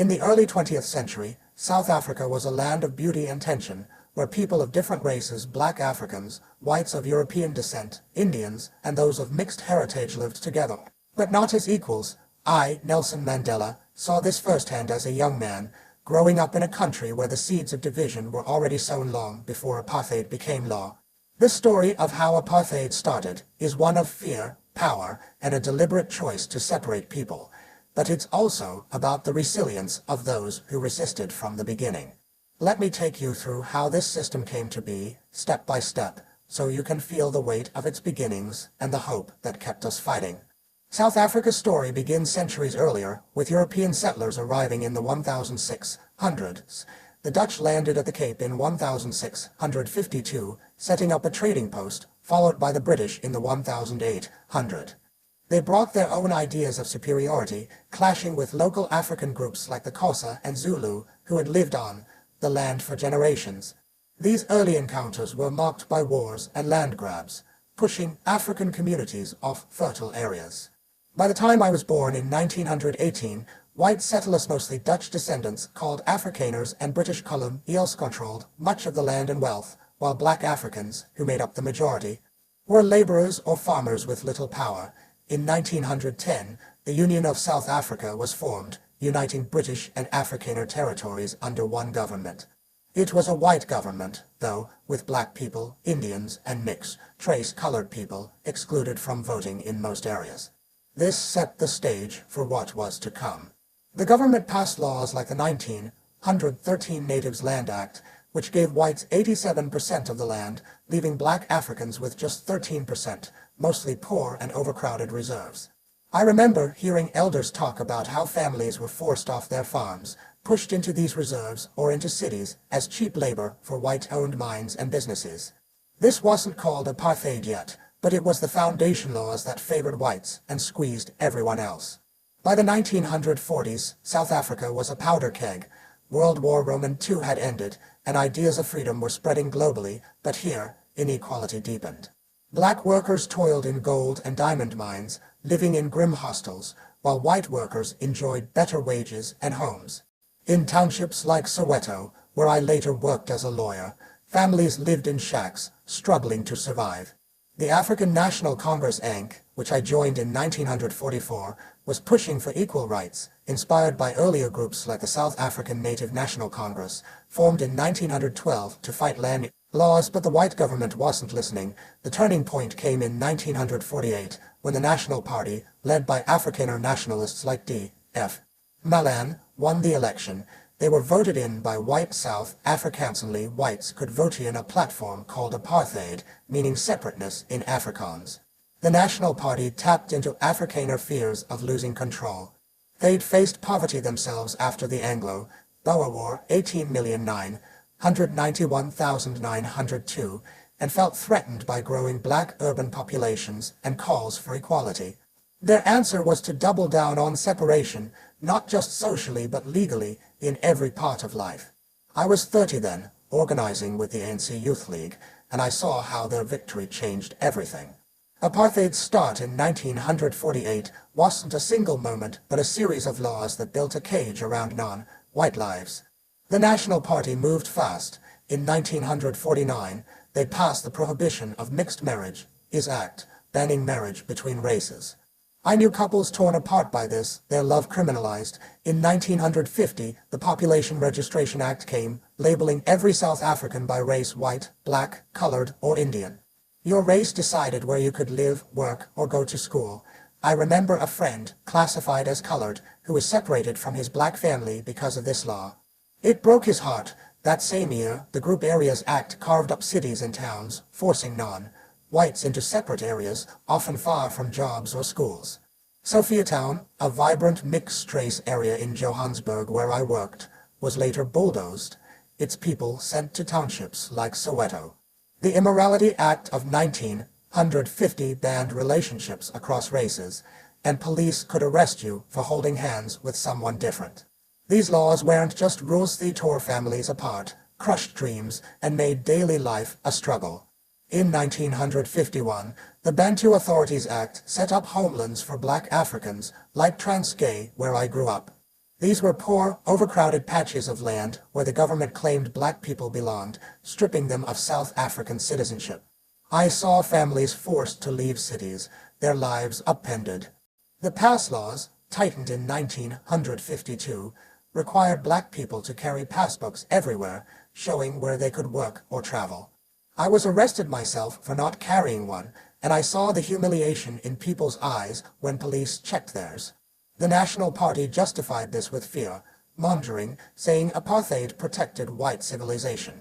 In the early 20th century, South Africa was a land of beauty and tension, where people of different races, black Africans, whites of European descent, Indians, and those of mixed heritage lived together, but not as equals. I, Nelson Mandela, saw this firsthand as a young man, growing up in a country where the seeds of division were already sown long before apartheid became law. The story of how apartheid started is one of fear, power, and a deliberate choice to separate people. But it's also about the resilience of those who resisted from the beginning. Let me take you through how this system came to be, step by step, so you can feel the weight of its beginnings and the hope that kept us fighting. South Africa's story begins centuries earlier, with European settlers arriving in the 1600s. The Dutch landed at the Cape in 1652, setting up a trading post, followed by the British in the 1800. They brought their own ideas of superiority, clashing with local African groups like the Xhosa and Zulu, who had lived on the land for generations. These early encounters were marked by wars and land grabs, pushing African communities off fertile areas. By the time I was born in 1918, white settlers, mostly Dutch descendants, called Afrikaners and British colonials, controlled much of the land and wealth, while black Africans, who made up the majority, were laborers or farmers with little power. In 1910, the Union of South Africa was formed, uniting British and Afrikaner territories under one government. It was a white government, though, with black people, Indians, and mixed-race colored people excluded from voting in most areas. This set the stage for what was to come. The government passed laws like the 1913 Natives Land Act, which gave whites 87% of the land, leaving black Africans with just 13%, mostly poor and overcrowded reserves. I remember hearing elders talk about how families were forced off their farms, pushed into these reserves or into cities as cheap labor for white-owned mines and businesses. This wasn't called apartheid yet, but it was the foundation laws that favored whites and squeezed everyone else. By the 1940s, South Africa was a powder keg. World War II had ended, and ideas of freedom were spreading globally, but here, inequality deepened. Black workers toiled in gold and diamond mines, living in grim hostels, while white workers enjoyed better wages and homes. In townships like Soweto, where I later worked as a lawyer, families lived in shacks, struggling to survive. The African National Congress (ANC), which I joined in 1944, was pushing for equal rights, inspired by earlier groups like the South African Native National Congress, formed in 1912 to fight land laws, but the white government wasn't listening. The turning point came in 1948, when the National Party, led by Afrikaner nationalists like D.F. Malan, won the election. They were voted in by white South Afrikaans-only whites could vote in a platform called apartheid, meaning separateness in Afrikaans. The National Party tapped into Afrikaner fears of losing control. They'd faced poverty themselves after the Anglo-Boer War, 18,991,902, and felt threatened by growing black urban populations and calls for equality. Their answer was to double down on separation, not just socially but legally, in every part of life. I was 30 then, organizing with the ANC Youth League, and I saw how their victory changed everything. Apartheid's start in 1948 wasn't a single moment, but a series of laws that built a cage around non-white lives. The National Party moved fast. In 1949, they passed the Prohibition of Mixed Marriage Act, banning marriage between races. I knew couples torn apart by this, their love criminalized. In 1950, the Population Registration Act came, labeling every South African by race: white, black, colored, or Indian. Your race decided where you could live, work, or go to school. I remember a friend, classified as colored, who was separated from his black family because of this law. It broke his heart. That same year, the Group Areas Act carved up cities and towns, forcing non-whites into separate areas, often far from jobs or schools. Sophiatown, a vibrant mixed-race area in Johannesburg where I worked, was later bulldozed, its people sent to townships like Soweto. The Immorality Act of 1950 banned relationships across races, and police could arrest you for holding hands with someone different. These laws weren't just rules, they tore families apart, crushed dreams, and made daily life a struggle. In 1951, the Bantu Authorities Act set up homelands for black Africans, like Transkei, where I grew up. These were poor, overcrowded patches of land where the government claimed black people belonged, stripping them of South African citizenship. I saw families forced to leave cities, their lives upended. The pass laws, tightened in 1952, required black people to carry passbooks everywhere, showing where they could work or travel. I was arrested myself for not carrying one, and I saw the humiliation in people's eyes when police checked theirs. The National Party justified this with fear, mongering, saying apartheid protected white civilization.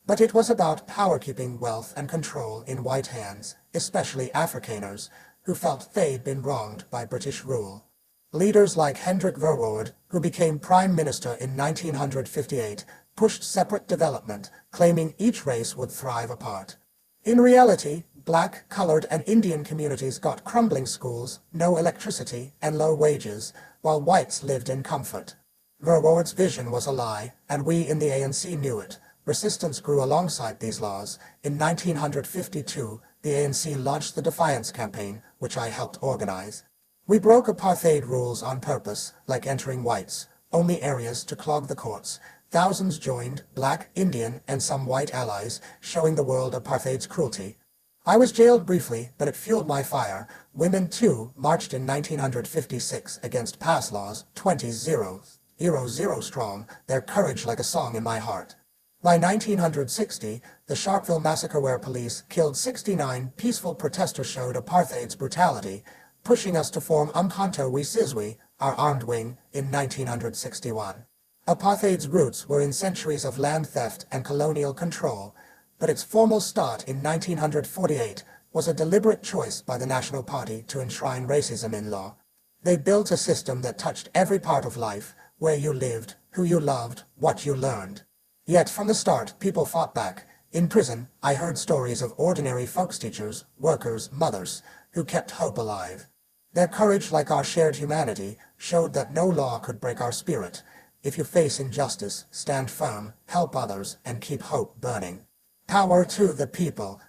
But it was about power-keeping wealth and control in white hands, especially Afrikaners, who felt they'd been wronged by British rule. Leaders like Hendrik Verwoerd, who became Prime Minister in 1958, pushed separate development, claiming each race would thrive apart. In reality, black, colored, and Indian communities got crumbling schools, no electricity, and low wages, while whites lived in comfort. Verwoerd's vision was a lie, and we in the ANC knew it. Resistance grew alongside these laws. In 1952, the ANC launched the Defiance Campaign, which I helped organize. We broke apartheid rules on purpose, like entering whites, only areas to clog the courts. Thousands joined, black, Indian, and some white allies, showing the world apartheid's cruelty. I was jailed briefly, but it fueled my fire. Women, too, marched in 1956 against pass laws, 20-0 strong, their courage like a song in my heart. By 1960, the Sharpeville massacre where police killed 69 peaceful protesters showed apartheid's brutality, pushing us to form Umkhonto we Sizwe, our armed wing, in 1961. Apartheid's roots were in centuries of land theft and colonial control, but its formal start in 1948 was a deliberate choice by the National Party to enshrine racism in law. They built a system that touched every part of life, where you lived, who you loved, what you learned. Yet from the start, people fought back. In prison, I heard stories of ordinary folks teachers, workers, mothers, who kept hope alive. Their courage, like our shared humanity, showed that no law could break our spirit. If you face injustice, stand firm, help others, and keep hope burning. Power to the people.